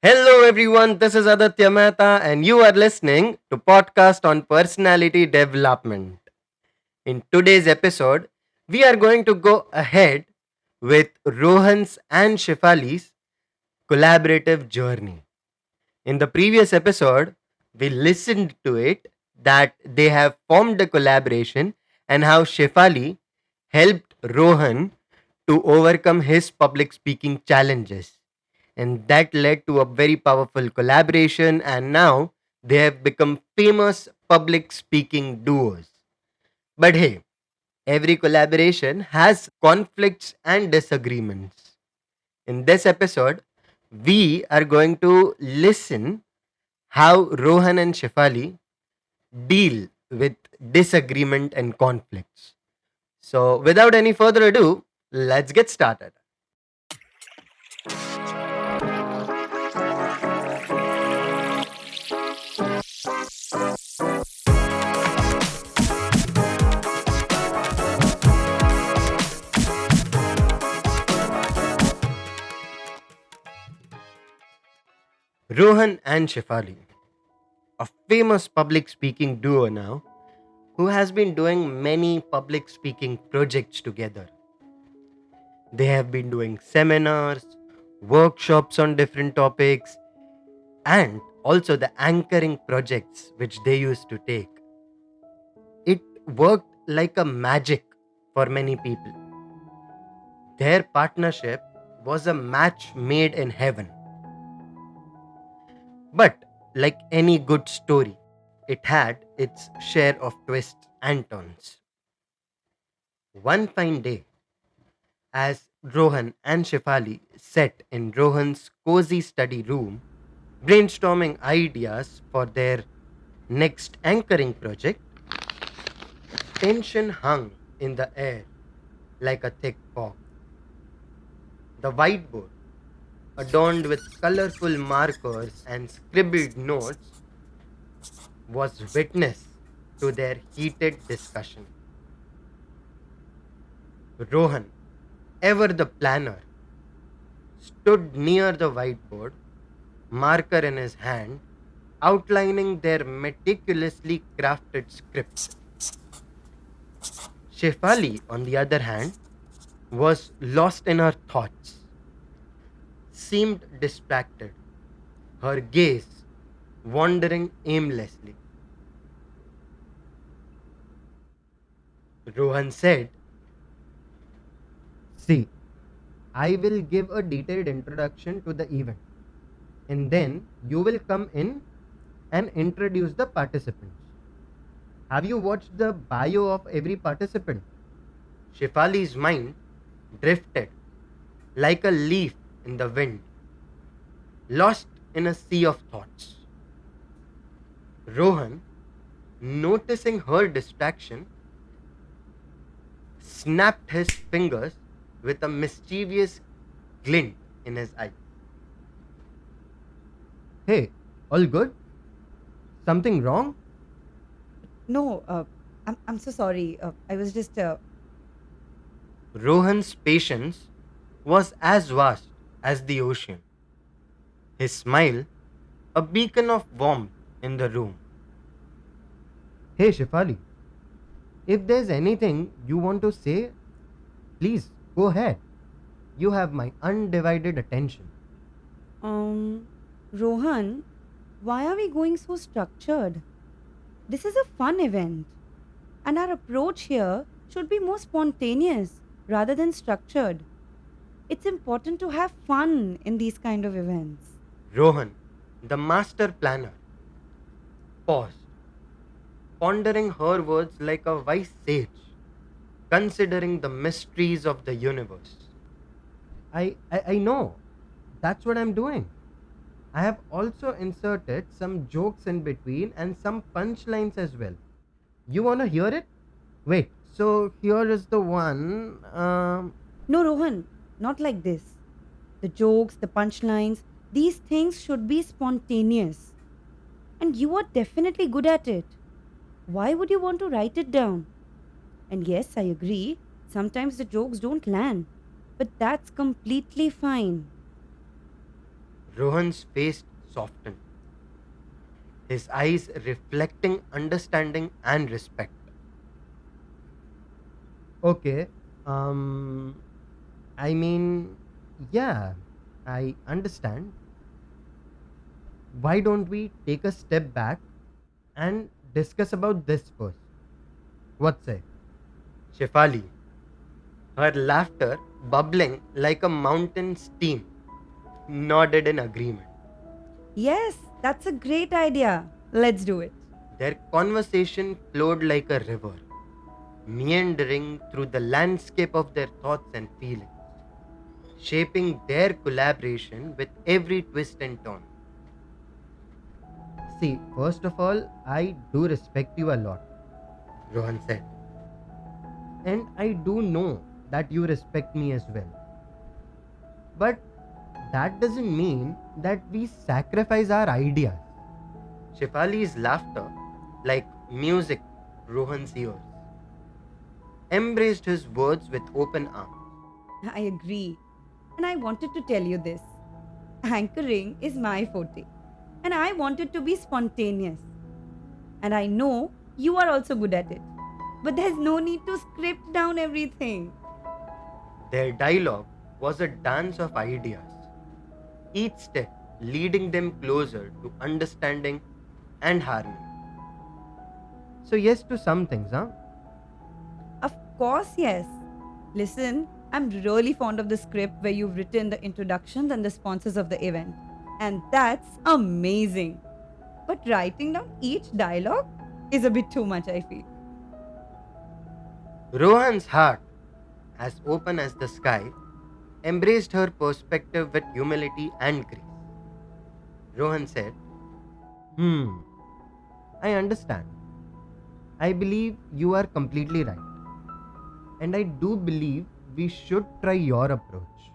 Hello everyone, this is Aditya Mehta and you are listening to podcast on personality development. In today's episode, we are going to go ahead with Rohan's and Shefali's collaborative journey. In the previous episode, we listened to it that they have formed a collaboration and how Shefali helped Rohan to overcome his public speaking challenges. And that led to a very powerful collaboration, and now they have become famous public speaking duos. But hey, every collaboration has conflicts and disagreements. In this episode, we are going to listen how Rohan and Shefali deal with disagreement and conflicts. So, without any further ado, let's get started. Rohan and Shefali, a famous public speaking duo now, who has been doing many public speaking projects together. They have been doing seminars, workshops on different topics, and also the anchoring projects which they used to take. It worked like a magic for many people. Their partnership was a match made in heaven. But like any good story, it had its share of twists and turns. One fine day, as Rohan and Shefali sat in Rohan's cozy study room, brainstorming ideas for their next anchoring project, tension hung in the air like a thick fog. The whiteboard, adorned with colorful markers and scribbled notes, was witness to their heated discussion. Rohan, ever the planner, stood near the whiteboard, marker in his hand, outlining their meticulously crafted script. Shefali, on the other hand, was lost in her thoughts, seemed distracted, her gaze wandering aimlessly. Rohan said, "See, I will give a detailed introduction to the event, and then you will come in and introduce the participants. Have you watched the bio of every participant?" Shefali's mind drifted like a leaf in the wind, lost in a sea of thoughts. Rohan, noticing her distraction, snapped his fingers with a mischievous glint in his eye. "Hey, all good? Something wrong?" No, I'm so sorry. I was just. Rohan's patience was as vast as the ocean, his smile a beacon of warmth in the room. "Hey, Shefali, if there's anything you want to say, please go ahead. You have my undivided attention." Um, Rohan, why are we going so structured? This is a fun event, and our approach here should be more spontaneous rather than structured. It's important to have fun in these kind of events. Rohan, the master planner, paused, pondering her words like a wise sage, considering the mysteries of the universe. I know. That's what I'm doing. I have also inserted some jokes in between and some punchlines as well. You wanna hear it? Wait, so here is the one. No, Rohan, not like this. The jokes, the punchlines, these things should be spontaneous. And you are definitely good at it. Why would you want to write it down? And yes, I agree, sometimes the jokes don't land. But that's completely fine. Rohan's face softened, his eyes reflecting understanding and respect. Okay, um, I mean, yeah, I understand. Why don't we take a step back and discuss about this first? What say? Shefali, her laughter bubbling like a mountain steam, nodded in agreement. Yes, that's a great idea. Let's do it. Their conversation flowed like a river, meandering through the landscape of their thoughts and feelings, shaping their collaboration with every twist and turn. See, first of all, I do respect you a lot, Rohan said. And I do know that you respect me as well. But that doesn't mean that we sacrifice our ideas. Shefali's laughter, like music, Rohan's ears, embraced his words with open arms. I agree. And I wanted to tell you this. Anchoring is my forte. And I want it to be spontaneous. And I know you are also good at it. But there's no need to script down everything. Their dialogue was a dance of ideas, each step leading them closer to understanding and harmony. So, yes to some things, huh? Of course, yes. Listen, I'm really fond of the script where you've written the introductions and the sponsors of the event. And that's amazing. But writing down each dialogue is a bit too much, I feel. Rohan's heart, as open as the sky, embraced her perspective with humility and grace. Rohan said, I understand. I believe you are completely right. And I do believe we should try your approach.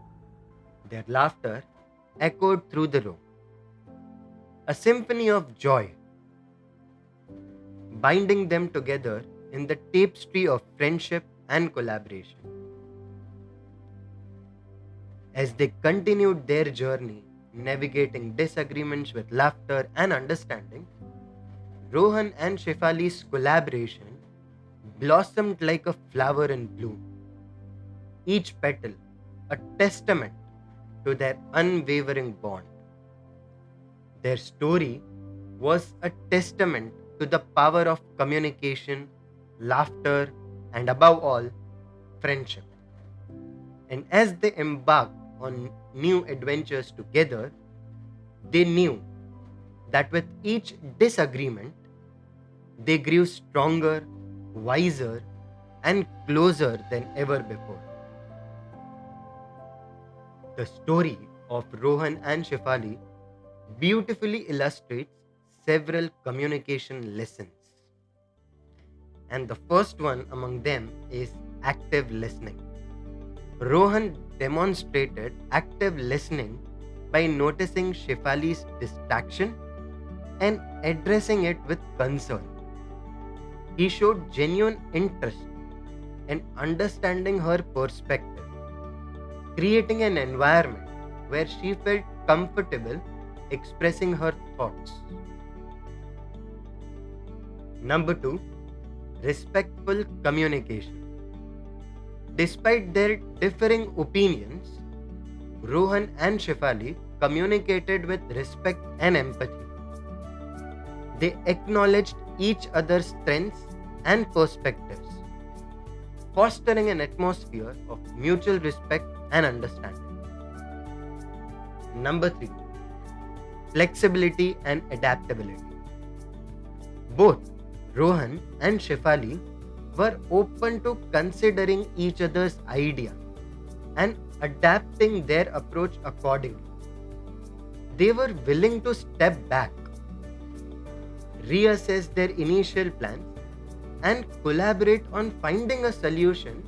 Their laughter echoed through the room, a symphony of joy, binding them together in the tapestry of friendship and collaboration. As they continued their journey, navigating disagreements with laughter and understanding, Rohan and Shefali's collaboration blossomed like a flower in bloom, each petal a testament to their unwavering bond. Their story was a testament to the power of communication, laughter, and above all, friendship. And as they embarked on new adventures together, they knew that with each disagreement, they grew stronger, wiser, and closer than ever before. The story of Rohan and Shefali beautifully illustrates several communication lessons. And the first one among them is active listening. Rohan demonstrated active listening by noticing Shefali's distraction and addressing it with concern. He showed genuine interest in understanding her perspective, creating an environment where she felt comfortable expressing her thoughts. Number 2, respectful communication. Despite their differing opinions, Rohan and Shefali communicated with respect and empathy. They acknowledged each other's strengths and perspectives, fostering an atmosphere of mutual respect and understanding. Number 3, flexibility and adaptability. Both Rohan and Shefali were open to considering each other's idea and adapting their approach accordingly. They were willing to step back, reassess their initial plans, and collaborate on finding a solution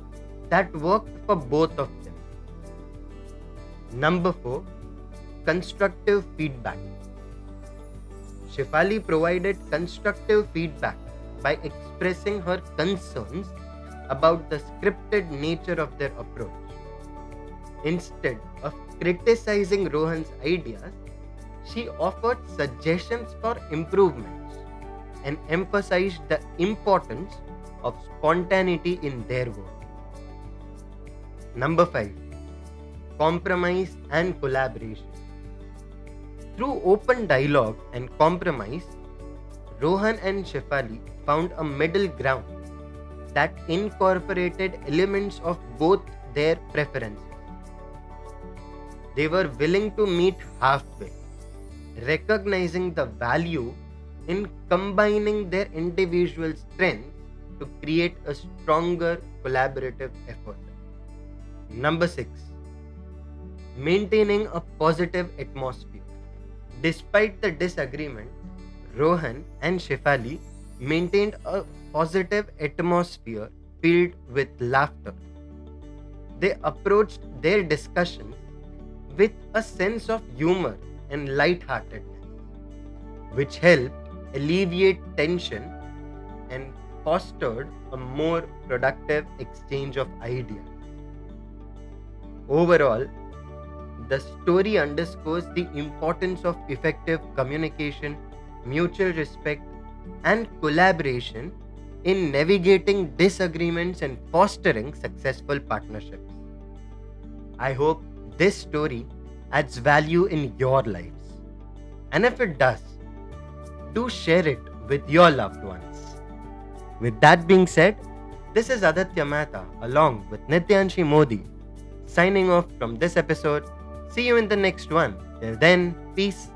that worked for both of them. Number 4, constructive feedback. Shefali provided constructive feedback by expressing her concerns about the scripted nature of their approach. Instead of criticizing Rohan's ideas, She offered suggestions for improvements and emphasized the importance of spontaneity in their work. Number 5. Compromise and collaboration. Through open dialogue and compromise, Rohan and Shefali found a middle ground that incorporated elements of both their preferences. They were willing to meet halfway, recognizing the value in combining their individual strengths to create a stronger collaborative effort. Number 6. Maintaining a positive atmosphere. Despite the disagreement, Rohan and Shefali maintained a positive atmosphere filled with laughter. They approached their discussions with a sense of humor and lightheartedness, which helped alleviate tension and fostered a more productive exchange of ideas. Overall, the story underscores the importance of effective communication, mutual respect, and collaboration in navigating disagreements and fostering successful partnerships. I hope this story adds value in your lives. And if it does, do share it with your loved ones. With that being said, this is Aaditya Mehta along with Nityanshi Mody signing off from this episode. See you in the next one. Till then, peace